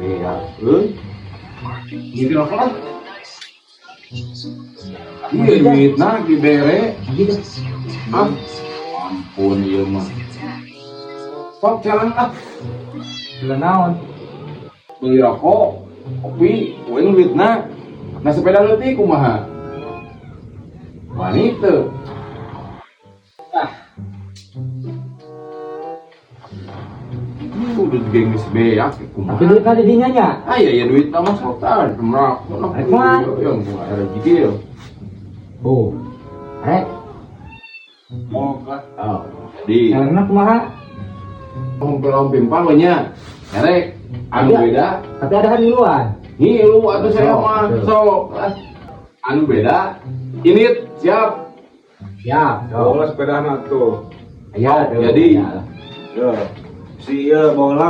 Beak, gitu apa? Iya, duitna dibere. Ah, ampun ieu mah. Sok jalan ah. Jalan naon? Beli rokok, kopi, uang duitna. Nah sepeda leutik kumaha? Wanita. Udah gengis beak kumaha. Tapi duit ada dinya nya. Ah iya duit mah sok tah kemerak. Yang ada gigil. Oh. Rek, Mau kah? Oh, jadi jalan kumaha? Pimpang nya. Erek, anu beda. Tapi ada haniluan. Nih lu atuh saya mah sok. Anu beda. Ini siap. Siap. Bawa sepeda tuh. Ya, Jadi Ya. Si bola